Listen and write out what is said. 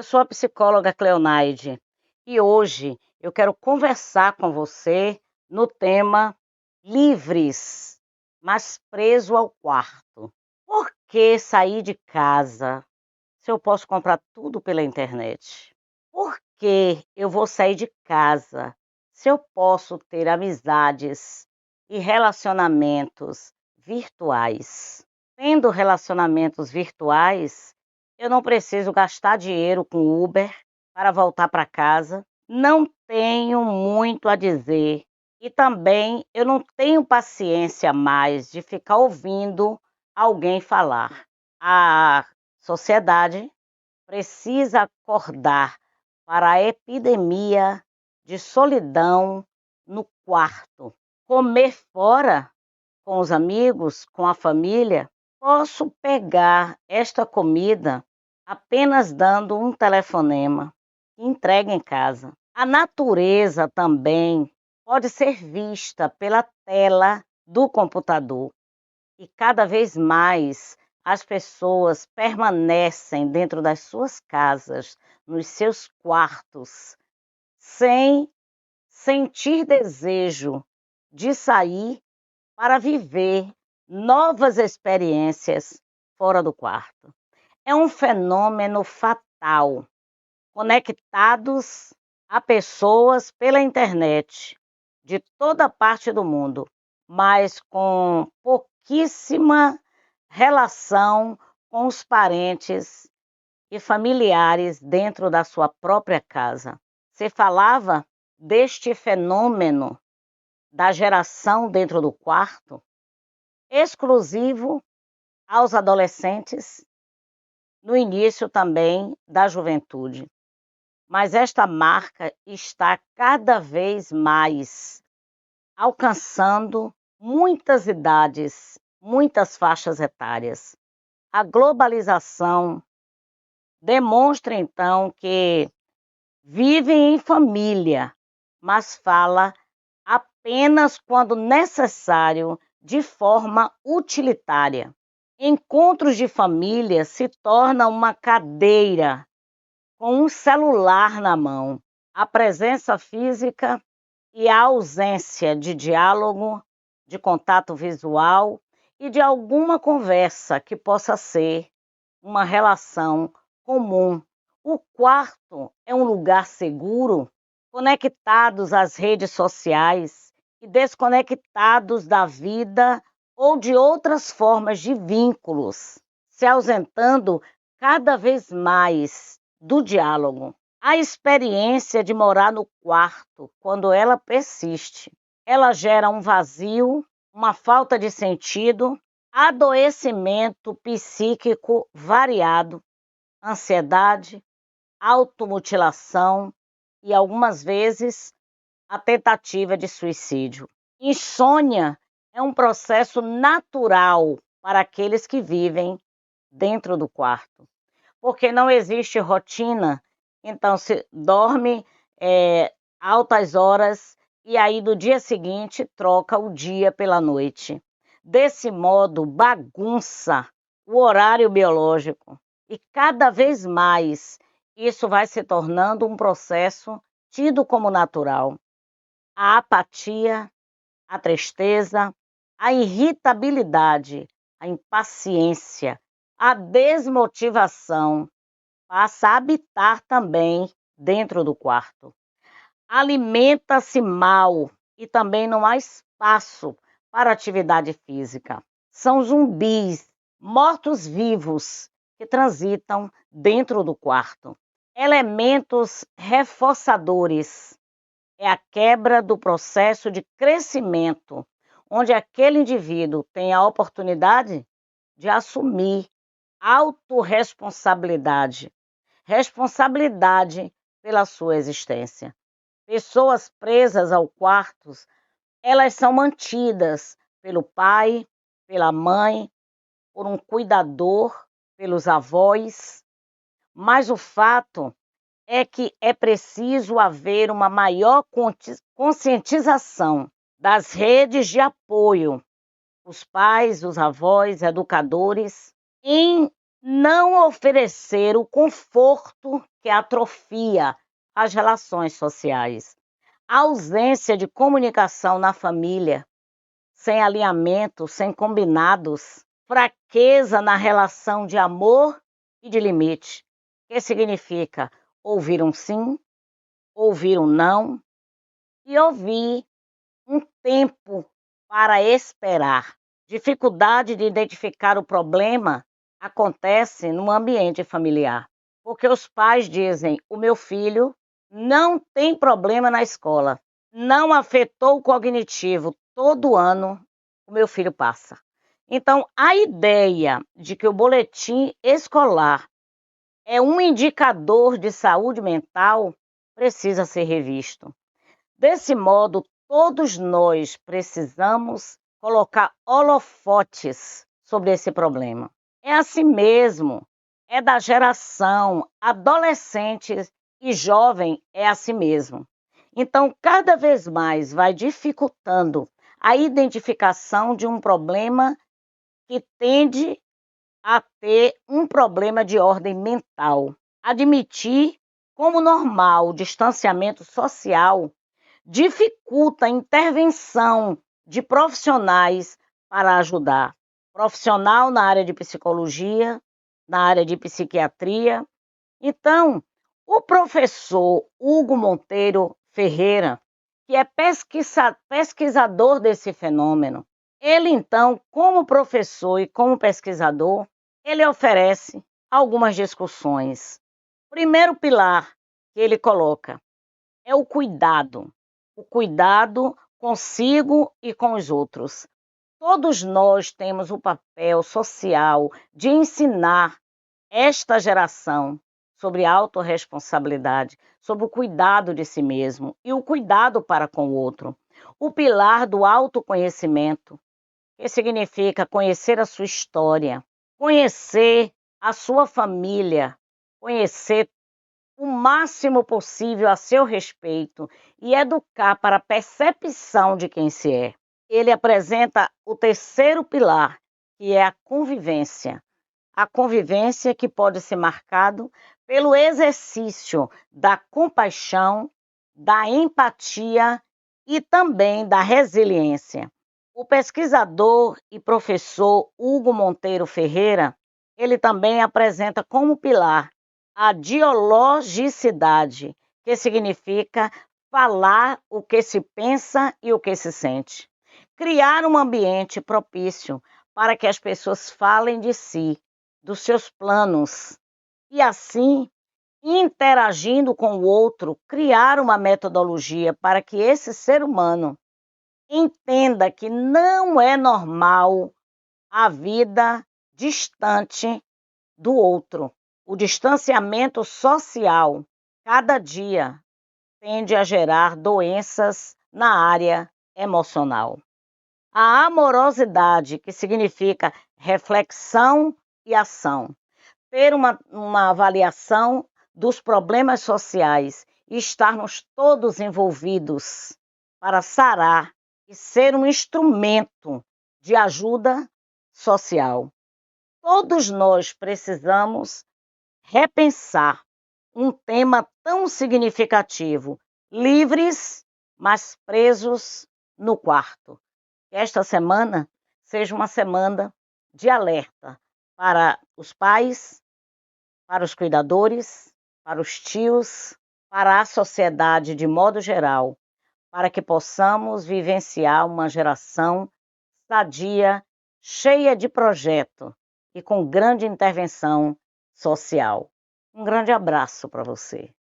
sou a psicóloga Cleonaide e hoje eu quero conversar com você no tema livres, mas preso ao quarto. Por que sair de casa se eu posso comprar tudo pela internet? Por que eu vou sair de casa se eu posso ter amizades e relacionamentos virtuais? Tendo relacionamentos virtuais, eu não preciso gastar dinheiro com Uber para voltar para casa, não tenho muito a dizer e também eu não tenho paciência mais de ficar ouvindo alguém falar. A sociedade precisa acordar para a epidemia de solidão no quarto. Comer fora com os amigos, com a família, posso pegar esta comida apenas dando um telefonema e entrega em casa. A natureza também pode ser vista pela tela do computador e cada vez mais as pessoas permanecem dentro das suas casas, nos seus quartos, sem sentir desejo de sair para viver novas experiências fora do quarto. É um fenômeno fatal, conectados a pessoas pela internet de toda parte do mundo, mas com pouquíssima relação com os parentes e familiares dentro da sua própria casa. Se falava deste fenômeno da geração dentro do quarto, exclusivo aos adolescentes, no início também da juventude. Mas esta marca está cada vez mais alcançando muitas idades, muitas faixas etárias. A globalização demonstra então que vivem em família, mas fala apenas quando necessário, de forma utilitária. Encontros de família se tornam uma cadeira com um celular na mão. A presença física e a ausência de diálogo, de contato visual e de alguma conversa que possa ser uma relação comum. O quarto é um lugar seguro, conectados às redes sociais e desconectados da vida ou de outras formas de vínculos, se ausentando cada vez mais do diálogo. A experiência de morar no quarto, quando ela persiste, ela gera um vazio, uma falta de sentido, adoecimento psíquico variado, ansiedade, automutilação e algumas vezes a tentativa de suicídio. Insônia é um processo natural para aqueles que vivem dentro do quarto, porque não existe rotina, então se dorme altas horas e aí no dia seguinte troca o dia pela noite. Desse modo, bagunça o horário biológico e cada vez mais isso vai se tornando um processo tido como natural. A apatia, a tristeza, a irritabilidade, a impaciência, a desmotivação passa a habitar também dentro do quarto. Alimenta-se mal e também não há espaço para atividade física. São zumbis, mortos-vivos que transitam dentro do quarto. Elementos reforçadores é a quebra do processo de crescimento, onde aquele indivíduo tem a oportunidade de assumir autorresponsabilidade, responsabilidade pela sua existência. Pessoas presas ao quarto, elas são mantidas pelo pai, pela mãe, por um cuidador, pelos avós, mas o fato é que é preciso haver uma maior conscientização das redes de apoio, os pais, os avós, educadores, em não oferecer o conforto que atrofia as relações sociais, a ausência de comunicação na família, sem alinhamento, sem combinados, fraqueza na relação de amor e de limite, que significa ouvir um sim, ouvir um não e ouvir um tempo para esperar. Dificuldade de identificar o problema acontece no ambiente familiar, porque os pais dizem: o meu filho não tem problema na escola, não afetou o cognitivo, todo ano o meu filho passa. Então, a ideia de que o boletim escolar é um indicador de saúde mental precisa ser revisto. Desse modo, todos nós precisamos colocar holofotes sobre esse problema. É assim mesmo, é da geração adolescente e jovem, é assim mesmo. Então, cada vez mais vai dificultando a identificação de um problema que tende a ter um problema de ordem mental. Admitir como normal o distanciamento social dificulta a intervenção de profissionais para ajudar. Profissional na área de psicologia, na área de psiquiatria. Então, o professor Hugo Monteiro Ferreira, que é pesquisador desse fenômeno, ele então, como professor e como pesquisador, ele oferece algumas discussões. Primeiro pilar que ele coloca é o cuidado consigo e com os outros. Todos nós temos o papel social de ensinar esta geração sobre autorresponsabilidade, sobre o cuidado de si mesmo e o cuidado para com o outro. O pilar do autoconhecimento, que significa conhecer a sua história, conhecer a sua família, conhecer o máximo possível a seu respeito e educar para a percepção de quem se é. Ele apresenta o terceiro pilar, que é a convivência. A convivência que pode ser marcado pelo exercício da compaixão, da empatia e também da resiliência. O pesquisador e professor Hugo Monteiro Ferreira, ele também apresenta como pilar a dialogicidade, que significa falar o que se pensa e o que se sente. Criar um ambiente propício para que as pessoas falem de si, dos seus planos, e assim, interagindo com o outro, criar uma metodologia para que esse ser humano entenda que não é normal a vida distante do outro. O distanciamento social, cada dia, tende a gerar doenças na área emocional. A amorosidade, que significa reflexão e ação. Ter uma avaliação dos problemas sociais e estarmos todos envolvidos para sarar e ser um instrumento de ajuda social. Todos nós precisamos repensar um tema tão significativo, livres, mas presos no quarto. Que esta semana seja uma semana de alerta para os pais, para os cuidadores, para os tios, para a sociedade de modo geral, para que possamos vivenciar uma geração sadia, cheia de projeto e com grande intervenção social. Um grande abraço para você.